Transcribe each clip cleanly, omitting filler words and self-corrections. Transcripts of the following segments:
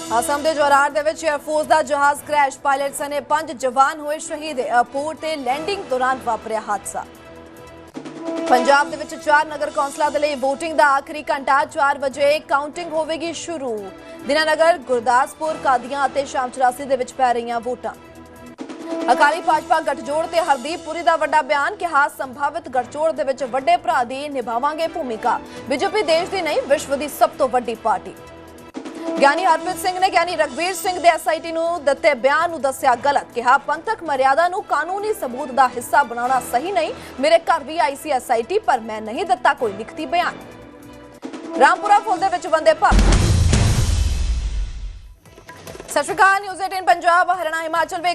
असम के जोरहाट दे विच एयरफोर्स का जहाज क्रैश, पायलट सने 5 जवान हुए शहीद। एयरपोर्ट ते लैंडिंग दौरान वापरिया हादसा। पंजाब दे विच 4 नगर कौंसलों के लिए वोटिंग का आखिरी घंटा, 4 बजे काउंटिंग होगी शुरू। दीनानगर, गुरदासपुर, कादियां ते शाम 84 दे विच पै रही वोटां। अकाली भाजपा गठजोड़ ते हरदीप पुरी का वड्डा बयान, कहा संभावित गठजोड़ दे विच वड्डे भरा दी निभावांगे भूमिका। बीजेपी देश की नहीं, विश्व की सब तो वड्डी पार्टी। ज्ञानी हरप्रीत सिंह ने ज्ञानी रघबीर सिंह दे एसआईटी नूं दित्ते बयान नूं दस्सिया गलत, कहा पंथक मर्यादा नूं कानूनी सबूत का हिस्सा बनाना सही नहीं। मेरे घर भी आई सी एसआईटी, पर मैं नहीं दिता कोई लिखती बयान। रामपुरा फुल दे विच वंदे भारत। सत श्री अकाल, न्यूज़ 18 पंजाब हरियाणा हिमाचल में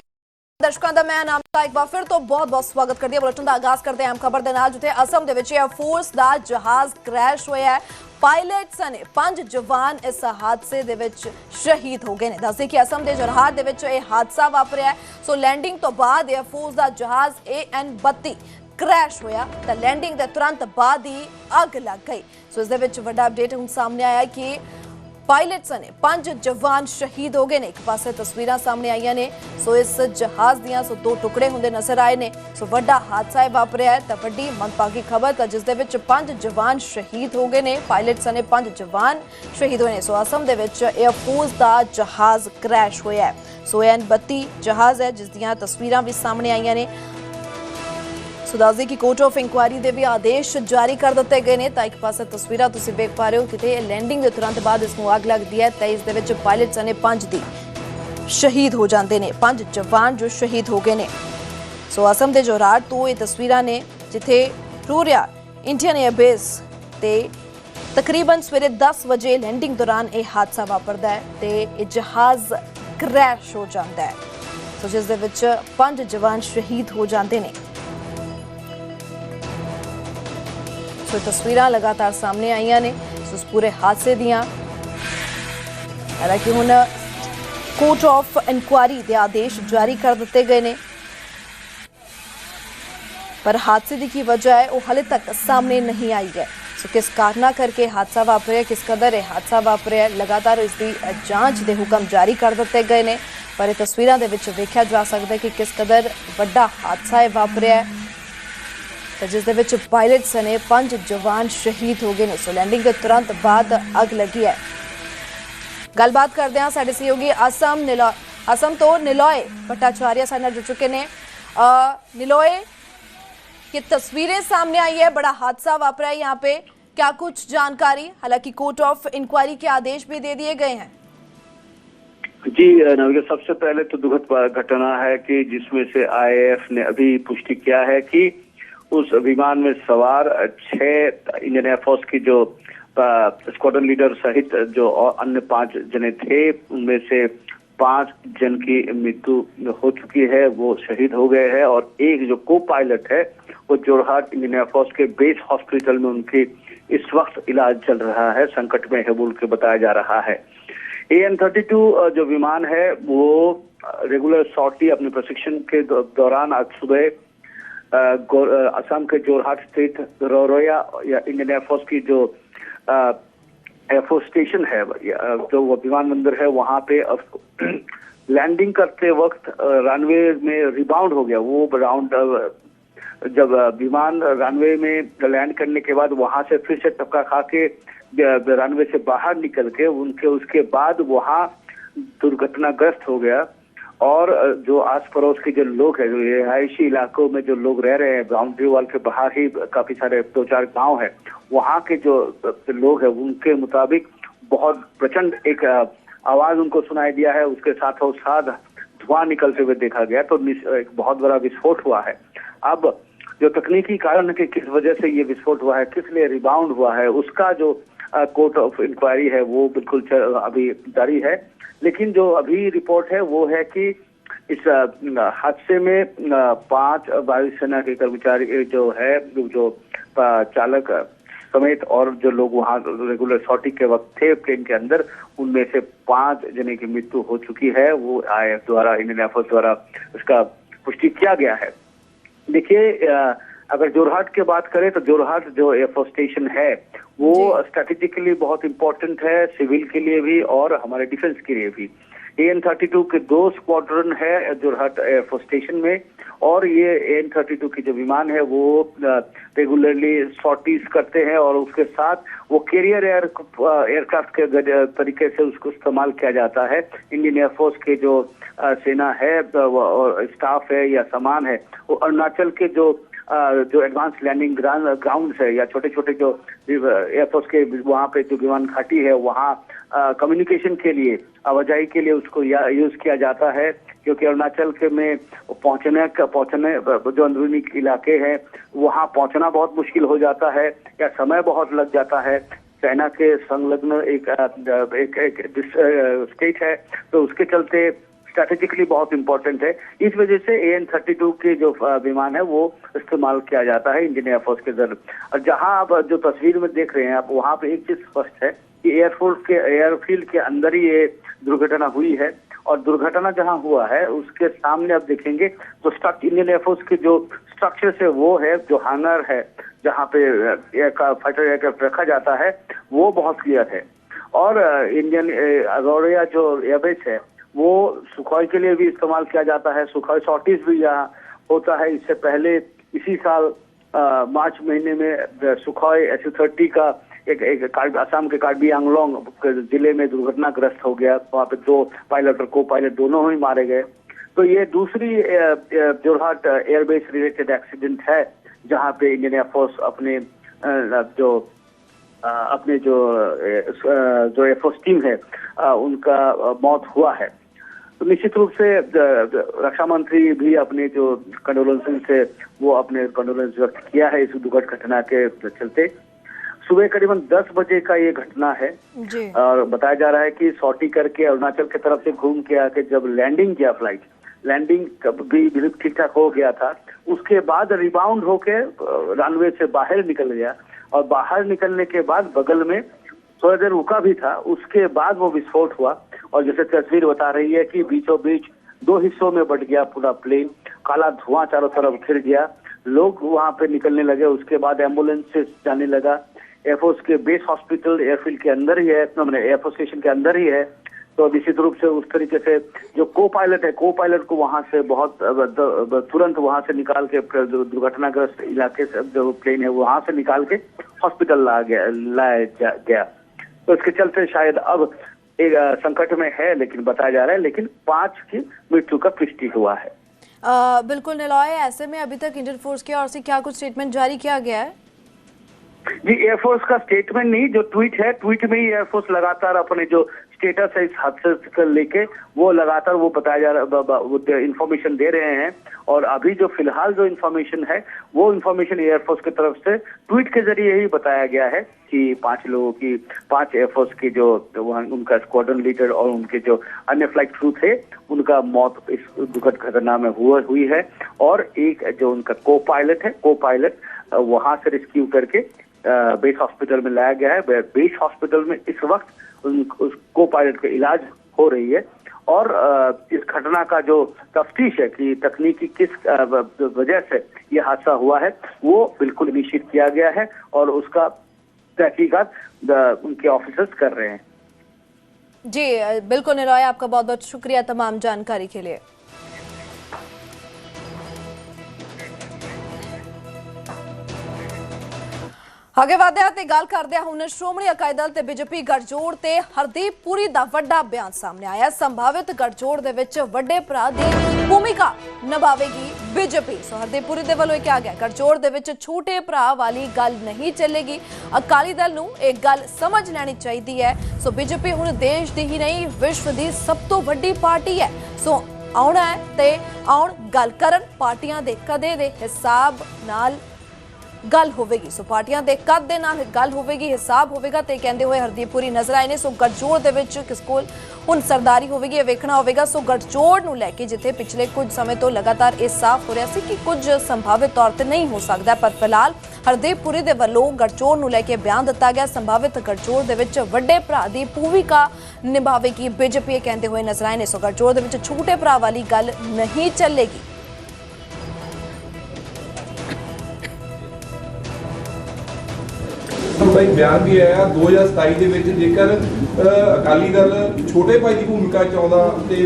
दर्शकों का मैं नाम एक बार फिर तो बहुत बहुत स्वागत करती है। बुलेटिन का आगाज करते हैं अहम खबर के नाल, जिथे असम दे विच एयरफोर्स का जहाज क्रैश होया है। पायलट सने 5 जवान इस हादसे दे विच शहीद हो गए ने। दस दें कि असम के जोरहाट दे विच यह हादसा वापरिया है। सो लैंडिंग तो बाद एयरफोर्स का जहाज AN-32 क्रैश होया तो लैंडिंग के तुरंत बाद ही अग लग गई। सो इस दे विच वड्डा अपडेट हुण सामने आया है कि पायलट सने 5 जवान शहीद हो गए ने। एक पासे तस्वीरां सामने आईयां ने। सो इस जहाज दियां 2 टुकड़े होंदे नजर आए ने। सो वड्डा हादसा वापरिया है तो वड्डी मनभागी खबर तो जिस दे विच 5 जवान शहीद हो गए ने। पायलट सने 5 जवान शहीद होए ने। सो असम दे विच एयरफोर्स का जहाज क्रैश होया है। सो AN-32 जहाज है जिस दियां तस्वीरां भी सामने आईयां ने। सुदाजी की कोर्ट ऑफ इंक्वायरी के भी आदेश जारी कर दिए गए हैं। तो एक पास तस्वीर तुम देख पा रहे हो कि लैंडिंग के तुरंत बाद इसमें अग लगती है तो इस पायलट सने 5 दी शहीद हो जाते हैं। 5 जवान जो शहीद हो गए हैं। सो असम के जोरहाट तो ये तस्वीर ने जिथे रूरिया इंडियन एयरबेस ते तकरीबन सवेरे 10 बजे लैंडिंग दौरान यह हादसा वापरता है तो यह जहाज क्रैश हो जाता है। सो जिस 5 जवान शहीद हो जाते हैं। तो तस्वीरां लगातार सामने आईयां ने उस पूरे हादसे दियां। हालांकि हुण कोर्ट ऑफ इंक्वायरी के आदेश जारी कर दिए गए ने, पर हादसे की वजह है वो हाले तक सामने नहीं आई है। सो किस कारणा करके हादसा वापरिया, किस कदर यह हादसा वापरिया, लगातार इसकी जांच के हुक्म जारी कर दिए गए ने। पर यह तस्वीरों के विच वेख्या जा सकता है कि किस कदर वड्डा हादसा है वापरिया है तो जिस दे विच पायलट सने 5 जवान शहीद हो गए ने। सो लैंडिंग के तुरंत बाद अग लगी है। गलबात करते हैं साडे सहयोगी असम तो निलोए भट्टाचार्य साडे नाल जुड़ चुके ने। निलोए की तस्वीरें सामने आई है, बड़ा हादसा वापरा है यहाँ पे, क्या कुछ जानकारी? हालांकि कोर्ट ऑफ इंक्वायरी के आदेश भी दे दिए गए हैं। जी नवगे, सबसे पहले तो दुखद घटना है कि जिसमें से IAF ने अभी पुष्टि किया है कि उस विमान में सवार 6 इंडियन एयरफोर्स की जो स्क्वाड्रन लीडर सहित जो अन्य 5 जने थे, उनमें से 5 जन की मृत्यु हो चुकी है, वो शहीद हो गए हैं। और एक जो को पायलट है वो जोरहाट इंडियन एयरफोर्स के बेस हॉस्पिटल में उनकी इस वक्त इलाज चल रहा है, संकट में है बोल के बताया जा रहा है। AN-32 जो विमान है वो रेगुलर सॉर्टी अपने प्रशिक्षण के दौरान आज सुबह असम के जोरहाट स्थित रोरोया या इंडियन एयरफोर्स की जो एयरफोर्स स्टेशन है, जो वो विमानबंदर है, वहां पे लैंडिंग करते वक्त रनवे में रिबाउंड हो गया। वो जब विमान रनवे में लैंड करने के बाद वहां से फिर से टपका खा के रनवे से बाहर निकल के उसके बाद वहां दुर्घटनाग्रस्त हो गया। और जो आस पड़ोस के जो लोग हैं, जो रिहायशी इलाकों में जो लोग रह रहे हैं, बाउंड्री वॉल के बाहर ही काफी सारे 2-4 गांव है, वहां के जो लोग हैं उनके मुताबिक बहुत प्रचंड एक आवाज उनको सुनाई दिया है। उसके साथ धुआं निकलते हुए देखा गया, तो एक बहुत बड़ा विस्फोट हुआ है। अब जो तकनीकी कारण है कि किस वजह से ये विस्फोट हुआ है, किस लिए रिबाउंड हुआ है, उसका जो कोर्ट ऑफ इंक्वायरी है वो बिल्कुल अभी जारी है। लेकिन जो अभी रिपोर्ट है वो है कि इस हादसे में 5 वायुसेना के कर्मचारी जो है, जो चालक समेत और जो लोग वहां रेगुलर सॉर्टी के वक्त थे प्लेन के अंदर, उनमें से 5 जने की मृत्यु हो चुकी है। वो IAF द्वारा, इंडियन एयरफोर्स द्वारा उसका पुष्टि किया गया है। देखिए अगर जोरहाट की बात करें तो जोरहाट जो एयरफोर्स स्टेशन है वो स्ट्रेटेजिकली बहुत इंपॉर्टेंट है, सिविल के लिए भी और हमारे डिफेंस के लिए भी। AN-32 के 2 स्क्वाड्रन है जोरहाट एयरफोर्स स्टेशन में, और ये AN-32 के जो विमान है वो रेगुलरली सॉर्टीज करते हैं, और उसके साथ वो कैरियर एयरक्राफ्ट के तरीके से उसको इस्तेमाल किया जाता है। इंडियन एयरफोर्स के जो सेना है और स्टाफ है या सामान है, वो अरुणाचल के जो एडवांस लैंडिंग ग्राउंड है या छोटे छोटे जो एयरफोर्स के वहाँ पे जो विमान घाटी है, वहाँ कम्युनिकेशन के लिए, आवाजाही के लिए उसको यूज किया जाता है, क्योंकि अरुणाचल के में पहुंचने जो अंदरूनी इलाके हैं वहाँ पहुंचना बहुत मुश्किल हो जाता है या समय बहुत लग जाता है। चाइना के संलग्न एक स्टेट है, तो उसके चलते स्ट्रैटेजिकली बहुत इंपॉर्टेंट है। इस वजह से AN-32 के जो विमान है वो इस्तेमाल किया जाता है इंडियन एयरफोर्स के जरिए। और जहां आप जो तस्वीर में देख रहे हैं आप, वहां पे एक चीज स्पष्ट है कि एयरफोर्स के एयरफील्ड के अंदर ही ये दुर्घटना हुई है, और दुर्घटना जहां हुआ है उसके सामने आप देखेंगे तो इंडियन एयरफोर्स के जो स्ट्रक्चर है वो है, जो हैंगर है जहाँ पे फाइटर एयरक्राफ्ट रखा जाता है, वो बहुत क्लियर है। और इंडियन अगौड़िया जो एयरबेस है वो सुखोई के लिए भी इस्तेमाल किया जाता है। सुखोई सॉर्टीज भी यहाँ होता है। इससे पहले इसी साल मार्च महीने में सुखोई SU-30 का एक असम के कार्बी आंगलोंग जिले में दुर्घटनाग्रस्त हो गया। वहाँ पे 2 पायलट और को पायलट दोनों ही मारे गए। तो ये दूसरी जोरहाट एयरबेस रिलेटेड एक्सीडेंट है जहाँ पे इंडियन एयरफोर्स अपने जो एयरफोर्स टीम है उनका मौत हुआ है। तो निश्चित रूप से रक्षा मंत्री भी अपने जो कंडोलेंसेस से वो अपने कंडोलेंस व्यक्त किया है इस दुखद घटना के चलते। सुबह करीबन 10 बजे का ये घटना है जी। और बताया जा रहा है कि सॉर्टी करके अरुणाचल की तरफ से घूम के आके जब लैंडिंग किया, फ्लाइट लैंडिंग भी ठीक ठाक हो गया था, उसके बाद रिबाउंड होके रनवे से बाहर निकल गया, और बाहर निकलने के बाद बगल में थोड़ी देर रुका भी था, उसके बाद वो विस्फोट हुआ। और जैसे तस्वीर बता रही है कि बीचों बीच 2 हिस्सों में बट गया पूरा प्लेन, काला धुआं चारों तरफ घिर गया, लोग वहां पे निकलने लगे। उसके बाद एम्बुलेंस से जाने लगा। एयरफोर्स के बेस हॉस्पिटल एयरफील्ड के अंदर ही है, एयरफोर्स स्टेशन के अंदर ही है। तो निश्चित रूप से उस तरीके से जो को पायलट है, को पायलट को वहां से बहुत तुरंत वहां से निकाल के दुर्घटनाग्रस्त इलाके से जो प्लेन है वहां से निकाल के हॉस्पिटल लाया गया। तो इसके चलते शायद अब एक संकट में है, लेकिन बताया जा रहा है, लेकिन 5 की मृत्यु का पुष्टि हुआ है। बिल्कुल निलॉय, ऐसे में अभी तक इंडियन फोर्स की ओर से क्या कुछ स्टेटमेंट जारी किया गया है? जी, एयरफोर्स का स्टेटमेंट नहीं, जो ट्वीट है, ट्वीट में ही एयरफोर्स लगातार अपने जो स्टेटस है इस हादसे को लेके वो लगातार वो बताया जा रहा, वो इन्फॉर्मेशन दे रहे हैं। और अभी जो फिलहाल जो इन्फॉर्मेशन है वो इन्फॉर्मेशन एयरफोर्स की तरफ से ट्वीट के जरिए ही बताया गया है कि 5 एयरफोर्स की जो उनका स्क्वाड्रन लीडर और उनके जो अन्य फ्लाइट क्रू थे उनका मौत इस दुखद घटना में हुई है। और एक जो उनका को पायलट वहां से रेस्क्यू करके बेस हॉस्पिटल में लाया गया है। बेस हॉस्पिटल में इस वक्त उस को पायलट का इलाज हो रही है। और इस घटना का जो तफ्तीश है कि तकनीकी किस वजह से ये हादसा हुआ है वो बिल्कुल निश्चित किया गया है, और उसका तहकीकात उनके ऑफिसर्स कर रहे हैं। जी बिल्कुल निलॉय, आपका बहुत बहुत शुक्रिया तमाम जानकारी के लिए। आगे ਵਧਦੇ ਹਾਂ ਤੇ ਗੱਲ ਕਰਦੇ ਹਾਂ ਹੁਣ ਸ਼੍ਰੋਮਣੀ ਅਕਾਲੀ ਦਲ ਤੇ ਬੀਜੇਪੀ ਗੱਠਜੋੜ ਤੇ ਹਰਦੀਪ ਪੁਰੀ ਦਾ ਵੱਡਾ ਬਿਆਨ ਸਾਹਮਣੇ ਆਇਆ। ਸੰਭਾਵਿਤ ਗੱਠਜੋੜ ਦੇ ਵਿੱਚ ਵੱਡੇ ਭਰਾ ਦੀ ਭੂਮਿਕਾ ਨਿਭਾਵੇਗੀ ਬੀਜੇਪੀ। ਸੋ ਹਰਦੀਪ ਪੁਰੀ ਦੇ ਵੱਲੋਂ ਇਹ ਕਿਹਾ ਗਿਆ ਗੱਠਜੋੜ ਦੇ ਵਿੱਚ ਛੋਟੇ ਭਰਾ ਵਾਲੀ ਗੱਲ ਨਹੀਂ ਚੱਲੇਗੀ। ਅਕਾਲੀ ਦਲ ਨੂੰ ਇਹ ਗੱਲ ਸਮਝ ਲੈਣੀ ਚਾਹੀਦੀ ਹੈ। ਸੋ ਬੀਜੇਪੀ ਹੁਣ ਦੇਸ਼ ਦੀ ਹੀ ਨਹੀਂ ਵਿਸ਼ਵ ਦੀ ਸਭ ਤੋਂ ਵੱਡੀ ਪਾਰਟੀ ਹੈ। ਸੋ ਆਉਣਾ ਹੈ ਤੇ ਆਉਣ ਗੱਲ ਕਰਨ, ਪਾਰਟੀਆਂ ਦੇ ਕਦੇ ਦੇ ਹਿਸਾਬ ਨਾਲ गल होगी। सो पार्टियां दे कद दे नाल गल होगी, हिसाब होगा। तो कहते हुए हरदीप पुरी नजर आए ने। सो गठजोड़ दे विच किस कोल हुण सरदारी होगी, ये वेखना होगा। सो गठजोड़ नूं लैके जिथे पिछले कुछ समय तो लगातार ये साफ हो रहा सी कि कुछ संभावित तौर पर नहीं हो सकता, पर फिलहाल हरदीप पुरी दे वल्लों गठजोड़ नूं लैके बयान दिता गया। संभावित गठजोड़ दे विच वड्डे भरा दी भूमिका निभावेगी बीजेपी, कहते हुए नजर आए ने। सो गठजोड़ दे विच छोटे भरा वाली गल नहीं चलेगी। ਤੁਹਾਡਾ ਇੱਕ ਬਿਆਨ ਵੀ ਆਇਆ 2027 ਦੇ ਵਿੱਚ ਜੇਕਰ ਅਕਾਲੀ ਦਲ ਛੋਟੇ ਭਾਈ ਦੀ ਭੂਮਿਕਾ ਚ ਆਉਂਦਾ ਤੇ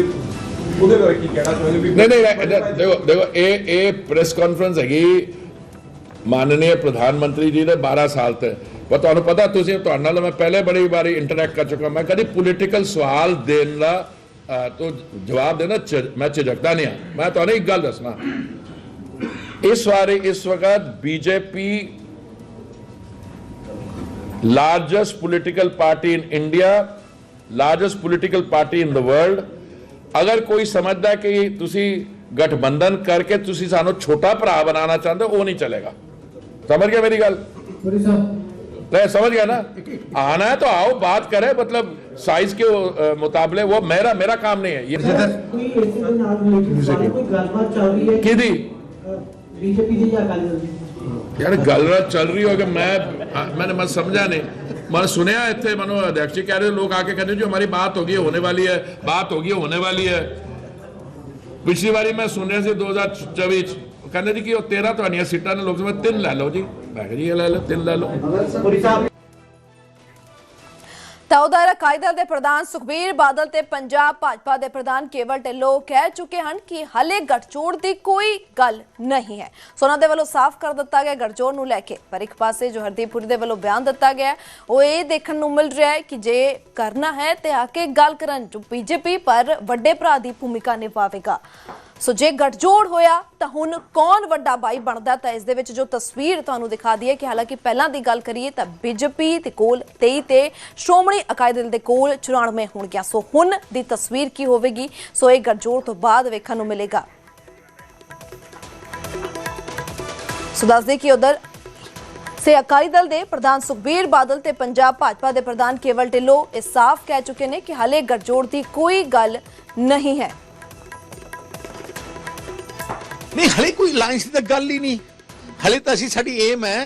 ਉਹਦੇ ਬਾਰੇ ਕੀ ਕਹਿਣਾ ਚਾਹੁੰਦੇ ਵੀ ਨਹੀਂ ਦੇਖੋ ਇਹ ਪ੍ਰੈਸ ਕਾਨਫਰੰਸ ਹੈਗੀ ਮਾਨनीय ਪ੍ਰਧਾਨ ਮੰਤਰੀ ਜੀ ਨੇ 12 ਸਾਲ ਤੇ ਪਰ ਤੁਹਾਨੂੰ ਪਤਾ ਤੁਸੀਂ ਤੁਹਾਡੇ ਨਾਲ ਮੈਂ ਪਹਿਲੇ ਬੜੀ ਵਾਰੀ ਇੰਟਰੈਕਟ ਕਰ ਚੁੱਕਾ ਮੈਂ ਕਦੀ ਪੋਲੀਟੀਕਲ ਸਵਾਲ ਦੇਣ ਦਾ तो जवाब देना मैं झिझकता नहीं हाँ मैं तो एक गल दसना इस वक्त BJP largest political party in India largest political party in the world अगर कोई समझदा है कि तुसी गठबंधन करके तुसी सानू छोटा भरा बनाना चाहते हो वो नहीं चलेगा समझ गया मेरी गल समझ गया ना आना है तो आओ बात करें मतलब साइज के मुताबिक वो मेरा काम नहीं है ये यार गलबात चल रही हो कि मैंने समझा नहीं मैंने सुनया इतने मनो अध्यक्ष जी कह रहे लोग आके कहते जो हमारी बात होगी होने वाली है पिछली बारी मैं सुन रहा 2024 कहने जी कि 13 तो सीटा ने लोकसभा 3 लै लो जी मैं जी ले लो 3 लै लो ਤਾਂ ਉਧਰ ਅਕਾਲੀ ਦਲ ਦੇ ਪ੍ਰਧਾਨ ਸੁਖਬੀਰ ਬਾਦਲ ਤੇ ਪੰਜਾਬ ਭਾਜਪਾ ਦੇ ਪ੍ਰਧਾਨ ਕੇਵਲ ਢਿੱਲੋਂ ਕਹਿ ਚੁੱਕੇ ਹਨ ਕਿ ਹਲੇ ਗੱਠਜੋੜ ਦੀ ਕੋਈ ਗੱਲ ਨਹੀਂ ਹੈ ਸੋ ਉਹਨਾਂ ਦੇ ਵੱਲੋਂ ਸਾਫ਼ ਕਰ ਦਿੱਤਾ ਗਿਆ ਗੱਠਜੋੜ ਨੂੰ ਲੈ ਕੇ ਪਰ ਇੱਕ ਪਾਸੇ ਜੋ ਹਰਦੀਪ ਪੁਰੀ ਦੇ ਵੱਲੋਂ ਬਿਆਨ ਦਿੱਤਾ ਗਿਆ ਉਹ ਇਹ ਦੇਖਣ ਨੂੰ ਮਿਲ ਰਿਹਾ ਹੈ ਕਿ ਜੇ ਕਰਨਾ ਹੈ ਤੇ ਆ ਕੇ ਗੱਲ ਕਰਨ ਜੋ ਬੀਜੇਪੀ ਪਰ ਵੱਡੇ ਭਰਾ ਦੀ ਭੂਮਿਕਾ ਨਿਭਾਵੇਗਾ ਸੋ ਜੇ ਗੱਠਜੋੜ ਹੋਇਆ ਤਾਂ ਹੁਣ ਕੌਣ ਵੱਡਾ ਭਾਈ ਬਣਦਾ ਤਾਂ ਇਸ ਦੇ ਵਿੱਚ ਜੋ ਤਸਵੀਰ ਤੁਹਾਨੂੰ ਦਿਖਾ ਦਈਏ ਕਿ ਹਾਲਾਂਕਿ ਪਹਿਲਾਂ ਦੀ ਗੱਲ ਕਰੀਏ ਤਾਂ ਬੀਜੇਪੀ ਦੇ ਕੋਲ 23 ਤੇ ਸ਼੍ਰੋਮਣੀ ਅਕਾਲੀ ਦਲ ਦੇ ਕੋਲ 94 ਹੋਣਗੀਆਂ ਸੋ ਹੁਣ ਦੀ ਤਸਵੀਰ ਕੀ ਹੋਵੇਗੀ ਸੋ ਇਹ ਗੱਠਜੋੜ ਤੋਂ ਬਾਅਦ ਵੇਖਣ ਨੂੰ ਮਿਲੇਗਾ ਸੋ ਦੱਸਦੇ ਕਿ ਉਧਰ ਸੇ ਅਕਾਲੀ ਦਲ ਦੇ ਪ੍ਰਧਾਨ ਸੁਖਬੀਰ ਬਾਦਲ ਤੇ ਪੰਜਾਬ ਭਾਜਪਾ ਦੇ ਪ੍ਰਧਾਨ ਕੇਵਲ ਢਿੱਲੋਂ ਇਹ ਸਾਫ਼ ਕਹਿ ਚੁੱਕੇ ਨੇ ਕਿ ਹਾਲੇ ਗੱਠਜੋੜ ਦੀ ਕੋਈ ਗੱਲ ਨਹੀਂ ਹੈ नहीं हले कोई अलायंस की गल ही नहीं हले तो असी साडी एम है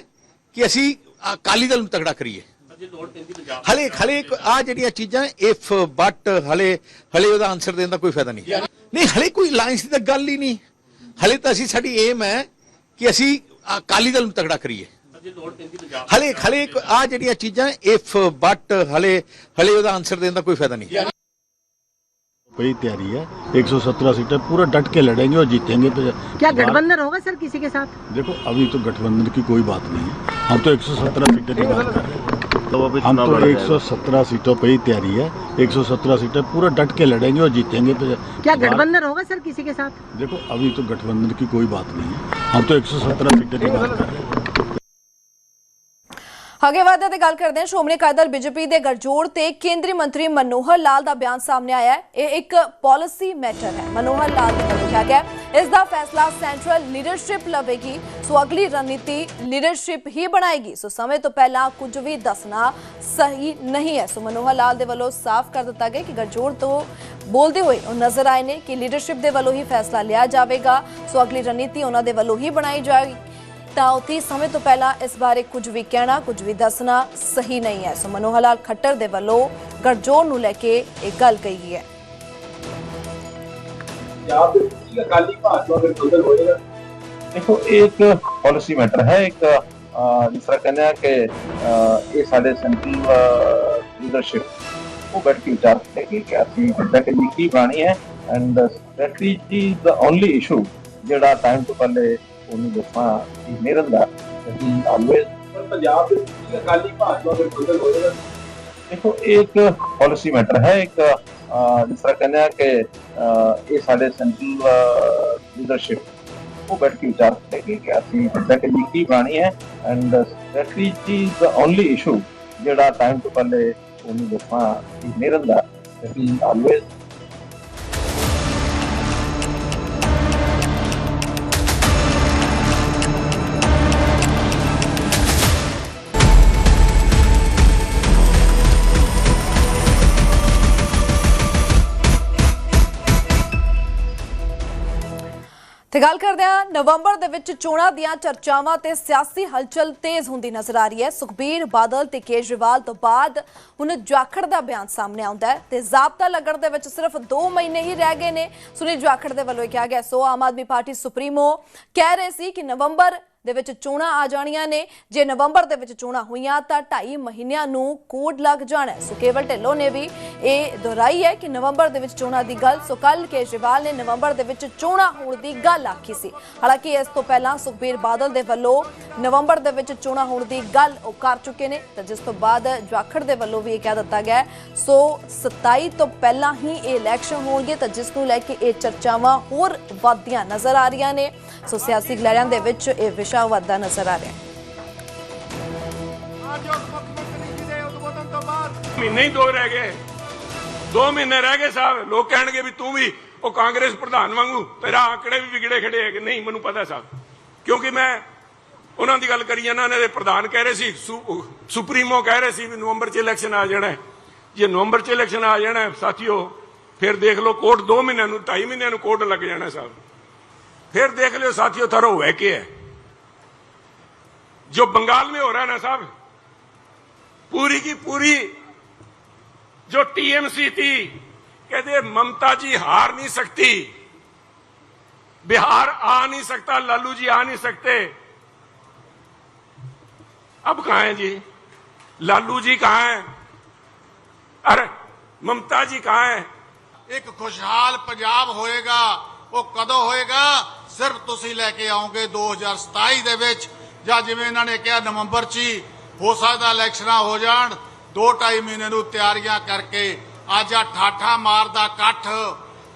कि असी अकाली दल नूं तगड़ा करिए हले हले आ जिहड़ियां चीज़ां इफ बट हले हले ओहदा आंसर देने का कोई फायदा नहीं हले कोई अलायंस की गल ही नहीं हले तो असी साडी एम है कि असी अकाली दल नूं तगड़ा करिए हले हले आ जिहड़ियां चीज़ां इफ बट हले हले ओहदा आंसर देने का कोई फायदा नहीं वही तैयारी है 117 सीटें पूरा डट के लड़ेंगे और जीतेंगे तो क्या गठबंधन होगा सर किसी के साथ देखो अभी तो गठबंधन की कोई बात नहीं है हम तो 117 सीटें की बात कर रहे हैं हम तो 117 सीटों पे ही तैयारी है 117 सीटें पूरा डट के लड़ेंगे और जीतेंगे तो क्या गठबंधन होगा सर किसी के साथ देखो अभी तो गठबंधन की कोई बात नहीं है हम तो 117 सीटें की बात कर रहे हैं ਅੱਗੇ ਵਧਦੇ ਤੇ ਗੱਲ ਕਰਦੇ ਹਾਂ ਸ਼੍ਰੋਮਣੀ ਅਕਾਲੀ ਦਲ ਬੀਜੇਪੀ ਦੇ ਗੱਠਜੋੜ ਤੇ ਕੇਂਦਰੀ ਮੰਤਰੀ ਮਨੋਹਰ ਲਾਲ ਦਾ ਬਿਆਨ ਸਾਹਮਣੇ ਆਇਆ ਹੈ ਇਹ ਇੱਕ ਪਾਲਿਸੀ ਮੈਟਰ ਹੈ ਮਨੋਹਰ ਲਾਲ ਨੇ ਕਿਹਾ ਗਿਆ ਇਸ ਦਾ ਫੈਸਲਾ ਸੈਂਟਰਲ ਲੀਡਰਸ਼ਿਪ ਲਵੇਗੀ ਸੋ ਅਗਲੀ ਰਣਨੀਤੀ ਲੀਡਰਸ਼ਿਪ ਹੀ ਬਣਾਏਗੀ ਸੋ ਸਮੇਂ ਤੋਂ ਪਹਿਲਾਂ ਕੁਝ ਵੀ ਦੱਸਣਾ ਸਹੀ ਨਹੀਂ ਹੈ ਸੋ ਮਨੋਹਰ ਲਾਲ ਦੇ ਵੱਲੋਂ ਸਾਫ਼ ਕਰ ਦਿੱਤਾ ਗਿਆ ਕਿ ਗੱਠਜੋੜ ਤੋਂ ਬੋਲਦੇ ਹੋਏ ਉਹ ਨਜ਼ਰ ਆਏ ਨੇ ਕਿ ਲੀਡਰਸ਼ਿਪ ਦੇ ਵੱਲੋਂ ਹੀ ਫੈਸਲਾ ਲਿਆ ਜਾਵੇਗਾ ਸੋ ਅਗਲੀ ਰਣਨੀਤੀ ਉਹਨਾਂ ਦੇ ਵੱਲੋਂ ਹੀ ਬਣਾਈ ਜਾਏਗੀ ਤਾਂ ਉਤੀ ਸਮੇਂ ਤੋਂ ਪਹਿਲਾਂ ਇਸ ਬਾਰੇ ਕੁਝ ਵੀ ਕਹਿਣਾ ਕੁਝ ਵੀ ਦੱਸਣਾ ਸਹੀ ਨਹੀਂ ਹੈ ਸੋ ਮਨੋਹਰ ਲਾਲ ਖੱਟਰ ਦੇ ਵੱਲੋਂ ਗੱਠਜੋੜ ਨੂੰ ਲੈ ਕੇ ਇਹ ਗੱਲ ਕਹੀ ਹੈ देखो एक पॉलिसी मैटर है एक जिस तरह कहना है कि ये साढ़े सेंट्रल लीडरशिप वो बैठ के विचार करेगी कि असं स्ट्रैटेजी की बनानी है and strategy the only issue जोड़ा टाइम तो पहले उन्हें दसना नहीं रहा देखो एक पॉलिसी मैटर है एक जिस तरह कहना है कि ये साढ़े सेंट्रल लीडरशिप वो बैठ के विचार करेगी कि असं स्ट्रैटेजी की बनानी है and strategy the only issue जोड़ा टाइम तो पहले उन्हें दसना नहीं रहा ऑलवेज ਤੇ ਗੱਲ ਕਰਦੇ ਹਾਂ ਨਵੰਬਰ ਦੇ ਵਿੱਚ ਚੋਣਾਂ ਦੀਆਂ ਚਰਚਾਵਾਂ ਤੇ ਸਿਆਸੀ ਹਲਚਲ ਤੇਜ਼ ਹੁੰਦੀ ਨਜ਼ਰ ਆ ਰਹੀ ਹੈ ਸੁਖਬੀਰ ਬਾਦਲ ਤੇ ਕੇਜਰੀਵਾਲ ਤੋਂ ਬਾਅਦ ਹੁਣ ਜਾਖੜ ਦਾ ਬਿਆਨ ਸਾਹਮਣੇ ਆਉਂਦਾ ਹੈ ਤੇ ਜ਼ਾਬਤਾ ਲੱਗਣ ਦੇ ਵਿੱਚ ਸਿਰਫ 2 ਮਹੀਨੇ ਹੀ ਰਹਿ ਗਏ ਨੇ ਸੁਨੀਲ ਜਾਖੜ ਦੇ ਵੱਲੋਂ ਕਿਹਾ ਗਿਆ ਸੋ ਆਮ ਆਦਮੀ ਪਾਰਟੀ ਸੁਪਰੀਮੋ ਕਹਿ ਰਹੇ ਸੀ ਕਿ ਨਵੰਬਰ ਦੇ ਵਿੱਚ ਚੋਣਾਂ ਆ ਜਾਣੀਆਂ ਨੇ। ਜੇ ਨਵੰਬਰ ਦੇ ਵਿੱਚ ਚੋਣਾਂ ਹੋਈਆਂ ਤਾਂ 2.5 ਮਹੀਨਿਆਂ ਨੂੰ ਕੋਡ ਲੱਗ ਜਾਣਾ ਹੈ। ਸੋ ਕੇਵਲ ਢਿੱਲੋਂ ਨੇ ਵੀ ਇਹ ਦੁਹਰਾਈ ਹੈ ਕਿ ਨਵੰਬਰ ਦੇ ਵਿੱਚ ਚੋਣਾਂ ਦੀ ਗੱਲ। ਸੋ ਕੱਲ ਕੇਜਰੀਵਾਲ ਨੇ ਨਵੰਬਰ ਦੇ ਵਿੱਚ ਚੋਣਾਂ ਹੋਣ ਦੀ ਗੱਲ ਆਖੀ ਸੀ। ਹਾਲਾਂਕਿ ਇਸ ਤੋਂ ਪਹਿਲਾਂ ਸੁਖਬੀਰ ਬਾਦਲ ਦੇ ਵੱਲੋਂ ਨਵੰਬਰ ਦੇ ਵਿੱਚ ਚੋਣਾਂ ਹੋਣ ਦੀ ਗੱਲ ਉਹ ਕਰ ਚੁੱਕੇ ਨੇ, ਤਾਂ ਜਿਸ ਤੋਂ ਬਾਅਦ ਜਾਖੜ ਦੇ ਵੱਲੋਂ ਵੀ ਇਹ ਕਹਿ ਦਿੱਤਾ ਗਿਆ। ਸੋ 27 ਤੋਂ ਪਹਿਲਾਂ ਹੀ ਇਹ ਇਲੈਕਸ਼ਨ ਹੋਣਗੇ, ਤਾਂ ਜਿਸ ਨੂੰ ਲੈ ਕੇ ਇਹ ਚਰਚਾਵਾਂ ਹੋਰ ਵੱਧਦੀਆਂ ਨਜ਼ਰ ਆ ਰਹੀਆਂ ਨੇ। ਸੋ ਸਿਆਸੀ ਗਲੈਰਿਆਂ ਦੇ ਵਿੱਚ ਇਹ ਵਿਸ਼ਾ ਵੱਧਦਾ ਨਜ਼ਰ ਆ ਰਿਹਾ ਹੈ। ਮਹੀਨੇ ਹੀ 2 ਰਹਿ ਗਏ, 2 ਮਹੀਨੇ ਰਹਿ ਗਏ ਸਾਹਿਬ। ਲੋਕ ਕਹਿਣਗੇ ਵੀ ਤੂੰ ਵੀ ਉਹ ਕਾਂਗਰਸ ਪ੍ਰਧਾਨ ਵਾਂਗੂ ਤੇਰਾ ਆંકੜੇ ਵੀ ਵਿਗੜੇ ਖੜੇ ਹੈਗੇ। ਨਹੀਂ, ਮੈਨੂੰ ਪਤਾ ਸਾਹਿਬ, ਕਿਉਂਕਿ ਮੈਂ ਉਹਨਾਂ ਦੀ ਗੱਲ ਕਰੀ ਜਾਂਦਾ। ਇਹਨਾਂ ਦੇ ਪ੍ਰਧਾਨ ਕਹਿ ਰਹੇ ਸੀ, ਸੁਪਰੀਮੋ ਕਹਿ ਰਹੇ ਸੀ ਵੀ ਨਵੰਬਰ 'ਚ ਇਲੈਕਸ਼ਨ ਆ ਜਾਣਾ। ਜੇ ਨਵੰਬਰ 'ਚ ਇਲੈਕਸ਼ਨ ਆ ਜਾਣਾ ਸਾਥੀਓ, ਫਿਰ ਦੇਖ ਲਓ ਕੋਰਟ 2 ਮਹੀਨਿਆਂ ਨੂੰ 2.5 ਮਹੀਨਿਆਂ ਨੂੰ ਕੋਰਟ ਲੱਗ ਜਾਣਾ ਸਾਹਿਬ। फिर देख लो साथियों, थारो है क्या है जो बंगाल में हो रहा है ना साहब। पूरी की पूरी जो टीएमसी थी, कहते ममता जी हार नहीं सकती, बिहार आ नहीं सकता, लालू जी आ नहीं सकते। अब कहां है जी लालू जी? कहां है? अरे ममता जी कहां है? एक खुशहाल पंजाब होएगा, वो कदों होएगा? सिर्फ तुसी लेके आओगे 2027 ਦੇ ਵਿੱਚ, ਜਾਂ ਜਿਵੇਂ ਇਹਨਾਂ ਨੇ ਕਿਹਾ ਨਵੰਬਰ 'ਚ ਹੀ ਹੋ ਸਕਦਾ ਇਲੈਕਸ਼ਨਾਂ ਹੋ ਜਾਣ। 2-2.5 ਮਹੀਨੇ ਨੂੰ ਤਿਆਰੀਆਂ ਕਰਕੇ ਅੱਜ ਆ ਠਾਠਾ ਮਾਰਦਾ ਇਕੱਠ।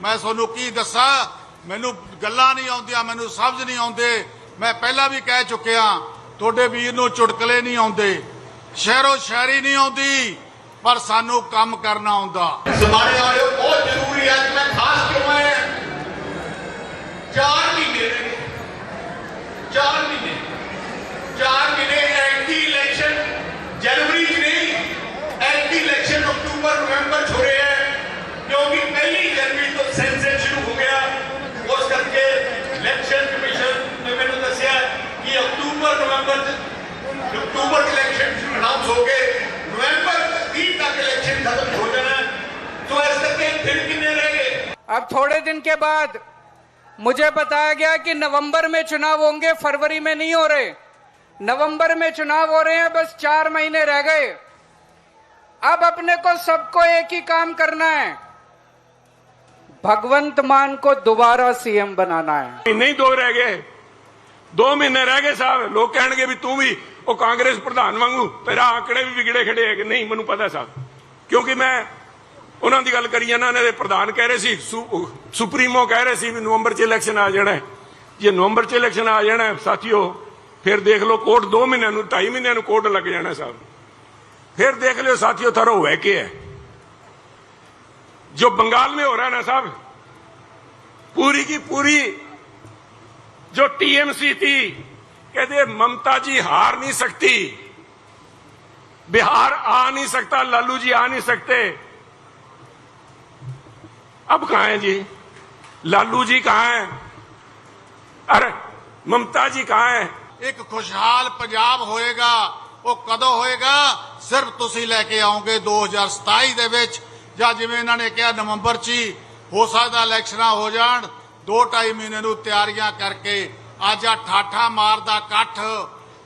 ਮੈਂ ਤੁਹਾਨੂੰ ਕੀ ਦੱਸਾਂ, ਮੈਨੂੰ ਗੱਲਾਂ ਨਹੀਂ ਆਉਂਦੀਆਂ, ਮੈਨੂੰ ਸਮਝ ਨਹੀਂ ਆਉਂਦੇ। ਮੈਂ ਪਹਿਲਾਂ ਵੀ ਕਹਿ ਚੁੱਕਿਆ, ਤੁਹਾਡੇ ਵੀਰ ਨੂੰ ਚੁਟਕਲੇ ਨਹੀਂ ਆਉਂਦੇ, ਸ਼ਹਿਰੋ ਸ਼ਾਇਰੀ ਨਹੀਂ ਆਉਂਦੀ, ਪਰ ਸਾਨੂੰ ਕੰਮ ਕਰਨਾ ਆਉਂਦਾ। ਜ਼ਮਾਨੇ ਵਾਲਿਓ ਬਹੁਤ ਜ਼ਰੂਰੀ ਹੈ। ਮੈਂ ਖਾਸ ਕਿਉਂ ਹੈ 4 ਮਹੀਨੇ 4 ਮਹੀਨੇ ਐਂਟੀ इलेक्शन जनवरी च नहीं, एंटी इलेक्शन अक्टूबर नवंबर छो रहे हैं, क्योंकि पहली जनवरी तो सेंसन शुरू हो गया। उस करके इलेक्शन कमीशन ने मैंने दसिया कि अक्टूबर नवंबर इलेक्शन अनाउंस हो गए, नवंबर 30 तक इलेक्शन खत्म हो जाना। तो इस करके फिर कितने रह गए? अब थोड़े दिन के बाद मुझे बताया गया कि नवंबर में चुनाव होंगे, फरवरी में नहीं हो रहे, नवंबर में चुनाव हो रहे हैं। बस 4 महीने रह गए। अब अपने को सबको एक ही काम करना है, भगवंत मान को दोबारा सीएम बनाना है। नहीं 2 रह गए, 2 महीने रह गए साहब। लोग कहणगे भी तू भी वो कांग्रेस प्रधान वांगू तेरा आंकड़े भी बिगड़े खड़े है। नहीं, मैनू पता साहब, क्योंकि मैं ਉਹਨਾਂ ਦੀ ਗੱਲ ਕਰੀ ਜਾਂਦਾ। ਇਹਨਾਂ ਦੇ ਪ੍ਰਧਾਨ ਕਹਿ ਰਹੇ ਸੀ, ਸੁਪਰੀਮੋ ਕਹਿ ਰਹੇ ਸੀ ਵੀ ਨਵੰਬਰ 'ਚ ਇਲੈਕਸ਼ਨ ਆ ਜਾਣਾ। ਜੇ ਨਵੰਬਰ 'ਚ ਇਲੈਕਸ਼ਨ ਆ ਜਾਣਾ ਸਾਥੀਓ, ਫਿਰ ਦੇਖ ਲਓ ਕੋਰਟ 2 ਮਹੀਨਿਆਂ ਨੂੰ 2.5 ਮਹੀਨਿਆਂ ਨੂੰ ਕੋਰਟ ਲੱਗ ਜਾਣਾ ਸਾਹਿਬ। फिर देख लो साथियों, थारो है क्या है जो बंगाल में हो रहा है ना साहब। पूरी की पूरी जो टीएमसी थी, कहते ममता जी हार नहीं सकती, बिहार आ नहीं सकता, लालू जी आ नहीं सकते। अब कहां है जी लालू जी? कहां है? अरे ममता जी कहां है? एक खुशहाल पंजाब होएगा, वो कदों होएगा? सिर्फ तुसी लेके आओगे 2027 ਦੇ ਵਿੱਚ, ਜਾਂ ਜਿਵੇਂ ਇਹਨਾਂ ਨੇ ਕਿਹਾ ਨਵੰਬਰ 'ਚ ਹੀ ਹੋ ਸਕਦਾ ਇਲੈਕਸ਼ਨਾਂ ਹੋ ਜਾਣ। 2-2.5 ਮਹੀਨੇ ਨੂੰ ਤਿਆਰੀਆਂ ਕਰਕੇ ਅੱਜ ਆ ਠਾਠਾ ਮਾਰਦਾ ਇਕੱਠ।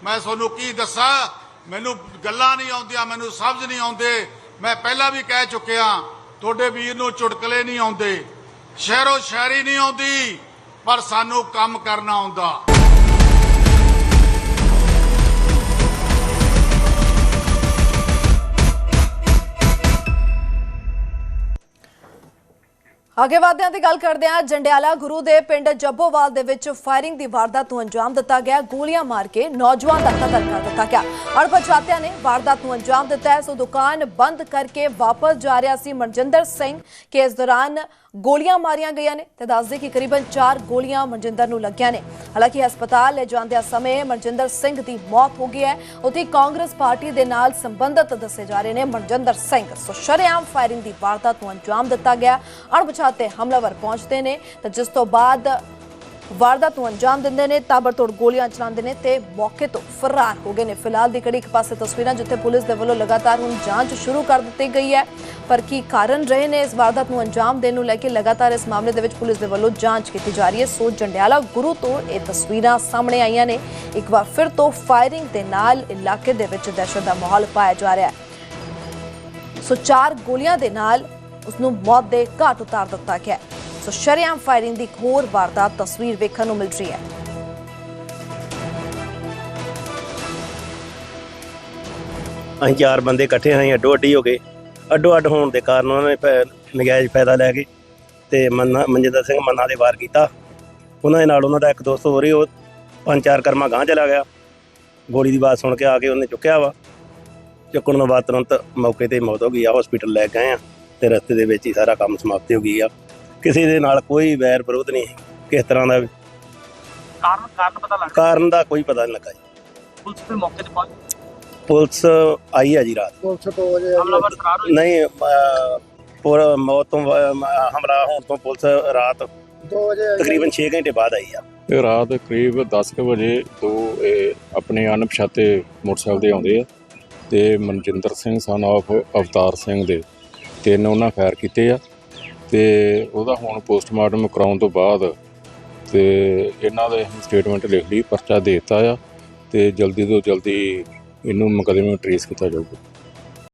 ਮੈਂ ਤੁਹਾਨੂੰ ਕੀ ਦੱਸਾਂ, ਮੈਨੂੰ ਗੱਲਾਂ ਨਹੀਂ ਆਉਂਦੀਆਂ, ਮੈਨੂੰ ਸਮਝ ਨਹੀਂ ਆਉਂਦੇ। ਮੈਂ ਪਹਿਲਾਂ ਵੀ ਕਹਿ ਚੁੱਕਿਆ, ਤੁਹਾਡੇ ਵੀਰ ਨੂੰ ਚੁਟਕਲੇ ਨਹੀਂ ਆਉਂਦੇ, ਸ਼ਹਿਰੋ ਸ਼ਾਇਰੀ ਨਹੀਂ ਆਉਂਦੀ, ਪਰ ਸਾਨੂੰ ਕੰਮ ਕਰਨਾ ਆਉਂਦਾ। ਅੱਗੇ ਵਧਦਿਆਂ ਦੀ ਗੱਲ ਕਰਦੇ ਹਾਂ। ਜੰਡਿਆਲਾ ਗੁਰੂ ਦੇ ਪਿੰਡ ਜੱਬੋਵਾਲ ਦੇ ਵਿੱਚ ਫਾਇਰਿੰਗ ਦੀ ਵਾਰਦਾਤ ਨੂੰ ਅੰਜਾਮ ਦਿੱਤਾ ਗਿਆ। ਗੋਲੀਆਂ ਮਾਰ ਕੇ ਨੌਜਵਾਨ ਦਾ ਕਤਲ ਕਰ ਦਿੱਤਾ ਗਿਆ। ਅਣਪਛਾਤਿਆਂ ਨੇ ਵਾਰਦਾਤ ਨੂੰ ਅੰਜਾਮ ਦਿੱਤਾ ਹੈ। ਸੋ ਦੁਕਾਨ ਬੰਦ ਕਰਕੇ ਵਾਪਸ ਜਾ ਰਿਹਾ ਸੀ ਮਨਜਿੰਦਰ ਸਿੰਘ ਕਿ ਇਸ ਦੌਰਾਨ ਗੋਲੀਆਂ ਮਾਰੀਆਂ ਗਈਆਂ ਨੇ ਤੇ ਦੱਸਦੇ ਕਿ ਕਰੀਬਨ 4 ਗੋਲੀਆਂ ਮਨਜਿੰਦਰ ਨੂੰ ਲੱਗੀਆਂ ਨੇ। ਹਾਲਾਂਕਿ ਹਸਪਤਾਲ ਲੈ ਜਾਂਦਿਆਂ ਸਮੇਂ ਮਨਜਿੰਦਰ ਸਿੰਘ ਦੀ ਮੌਤ ਹੋ ਗਈ ਹੈ। ਉੱਥੇ ਕਾਂਗਰਸ ਪਾਰਟੀ ਦੇ ਨਾਲ ਸੰਬੰਧਿਤ ਦੱਸੇ ਜਾ ਰਹੇ ਨੇ ਮਨਜਿੰਦਰ ਸਿੰਘ। ਸੋ ਸ਼ਰੇਆਮ ਫਾਇਰਿੰਗ ਦੀ ਵਾਰਦਾਤ ਨੂੰ ਅੰਜਾਮ ਦਿੱਤਾ ਗਿਆ। ਅਣਪਛਾਤੇ ਹਮਲਾਵਰ ਪਹੁੰਚਦੇ ਨੇ ਤਾਂ ਜਿਸ ਤੋਂ ਬਾਅਦ ਵਾਰਦਾਤ ਨੂੰ ਅੰਜਾਮ ਦਿੰਦੇ ਨੇ, ਤਾਬੜਤੋੜ ਗੋਲੀਆਂ ਚਲਾਉਂਦੇ ਨੇ ਤੇ ਮੌਕੇ ਤੋਂ ਫਰਾਰ ਹੋ ਗਏ ਨੇ। ਫਿਲਹਾਲ ਦੀ ਘੜੀ ਇੱਕ ਪਾਸੇ ਤਸਵੀਰਾਂ ਜਿੱਥੇ ਪੁਲਿਸ ਦੇ ਵੱਲੋਂ ਲਗਾਤਾਰ ਹੁਣ ਜਾਂਚ ਸ਼ੁਰੂ ਕਰ ਦਿੱਤੀ ਗਈ ਹੈ, ਪਰ ਕੀ ਕਾਰਨ ਰਹੇ ਨੇ ਇਸ ਵਾਰਦਾਤ ਨੂੰ ਅੰਜਾਮ ਦੇਣ ਨੂੰ ਲੈ ਕੇ ਲਗਾਤਾਰ ਇਸ ਮਾਮਲੇ ਦੇ ਵਿੱਚ ਪੁਲਿਸ ਦੇ ਵੱਲੋਂ ਜਾਂਚ ਕੀਤੀ ਜਾ ਰਹੀ ਹੈ। ਸੋ ਜੰਡਿਆਲਾ ਗੁਰੂ ਤੋਂ ਇਹ ਤਸਵੀਰਾਂ ਸਾਹਮਣੇ ਆਈਆਂ ਨੇ। ਇੱਕ ਵਾਰ ਫਿਰ ਤੋਂ ਫਾਇਰਿੰਗ ਦੇ ਨਾਲ ਇਲਾਕੇ ਦੇ ਵਿੱਚ ਦਹਿਸ਼ਤ ਦਾ ਮਾਹੌਲ ਪਾਇਆ ਜਾ ਰਿਹਾ ਹੈ। ਸੋ 4 ਗੋਲੀਆਂ ਦੇ ਨਾਲ ਉਸ ਨੂੰ ਮੌਤ ਦੇ ਘਾਟ ਉਤਾਰ ਦਿੱਤਾ ਗਿਆ। ਸੋ ਸ਼ਰੇਆਮ ਫਾਇਰਿੰਗ ਦੀ ਇੱਕ ਹੋਰ ਵਾਰਦਾਤ ਤਸਵੀਰ ਵੇਖਣ ਨੂੰ ਮਿਲ ਰਹੀ ਹੈ। ਅਸੀਂ 4 ਬੰਦੇ ਇਕੱਠੇ ਹੋਏ, ਅੱਡੋ ਅੱਡੀ ਹੋ ਗਏ। ਅੱਡੋ ਅੱਡ ਹੋਣ ਦੇ ਕਾਰਨ ਉਹਨਾਂ ਨੇ ਨਜਾਇਜ਼ ਫਾਇਦਾ ਲੈ ਕੇ ਤੇ ਮਨਜਿੰਦਰ ਸਿੰਘ ਮੰਨਾ ਦੇ ਵਾਰ ਕੀਤਾ। ਉਹਨਾਂ ਦੇ ਨਾਲ ਉਹਨਾਂ ਦਾ ਇੱਕ ਦੋਸਤ ਹੋ ਰਹੀ, ਉਹ 5-4 ਕਰਮਾਂ ਗਾਂਹ ਚਲਾ ਗਿਆ। ਗੋਲੀ ਦੀ ਆਵਾਜ਼ ਸੁਣ ਕੇ ਆ ਕੇ ਉਹਨੇ ਚੁੱਕਿਆ ਵਾ। ਚੁੱਕਣ ਤੋਂ ਬਾਅਦ ਤੁਰੰਤ ਮੌਕੇ ਤੇ ਮੌਤ ਹੋ ਗਈ ਆ। ਹਸਪੀਟਲ ਲੈ ਗਏ ਆ ਤੇ ਰਸਤੇ ਦੇ ਵਿੱਚ ਹੀ ਸਾਰਾ ਕੰਮ ਸਮਾਪਤ ਹੋ ਗਈ ਆ। ਕਿਸੇ ਦੇ ਨਾਲ ਕੋਈ ਵੈਰ ਵਿਰੋਧ ਨਹੀਂ, ਕਿਸ ਤਰ੍ਹਾਂ ਦਾ ਵੀ। ਕਾਰਨ ਦਾ ਕੋਈ ਪਤਾ ਨਹੀਂ ਲੱਗਾ ਜੀ। ਪੁਲਿਸ ਫਿਰ ਮੌਕੇ ਤੇ ਪਹੁੰਚ ਪੁਲਿਸ ਆਈ ਹੈ ਜੀ ਰਾਤ। ਪੁਲਿਸ ਤੋਂ ਹਮਲਾਵਰ ਫਰਾਰ ਹੋਏ? ਨਹੀਂ, ਪੂਰਾ ਮੌਤ ਤੋਂ ਹਮਲਾ ਹੋਣ ਤੋਂ ਪੁਲਿਸ ਰਾਤ 2 ਵਜੇ ਤਕਰੀਬਨ 6 ਘੰਟੇ ਬਾਅਦ ਆਈ ਆ। ਇਹ ਰਾਤ ਕਰੀਬ 10 ਕੁ ਵਜੇ ਦੋ ਆਪਣੇ ਅਣਪਛਾਤੇ ਮੋਟਰਸਾਈਕਲ ਦੇ ਆਉਂਦੇ ਆ ਤੇ ਮਨਜਿੰਦਰ ਸਿੰਘ ਸਨ ਆਫ ਅਵਤਾਰ ਸਿੰਘ ਦੇ 3 ਉਹਨਾਂ ਫਾਇਰ ਕੀਤੇ ਆ ਤੇ ਉਹਦਾ ਹੁਣ ਪੋਸਟਮਾਰਟਮ ਕਰਾਉਣ ਤੋਂ ਬਾਅਦ ਤੇ ਇਹਨਾਂ ਦੇ ਸਟੇਟਮੈਂਟ ਲਿਖ ਲਈ, ਪਰਚਾ ਦੇ ਦਿੱਤਾ ਆ ਤੇ ਜਲਦੀ ਤੋਂ ਜਲਦੀ ਇਹਨੂੰ ਮੁਕੱਦਮੇ ਨੂੰ ਟਰੇਸ ਕੀਤਾ ਜਾਊਗਾ।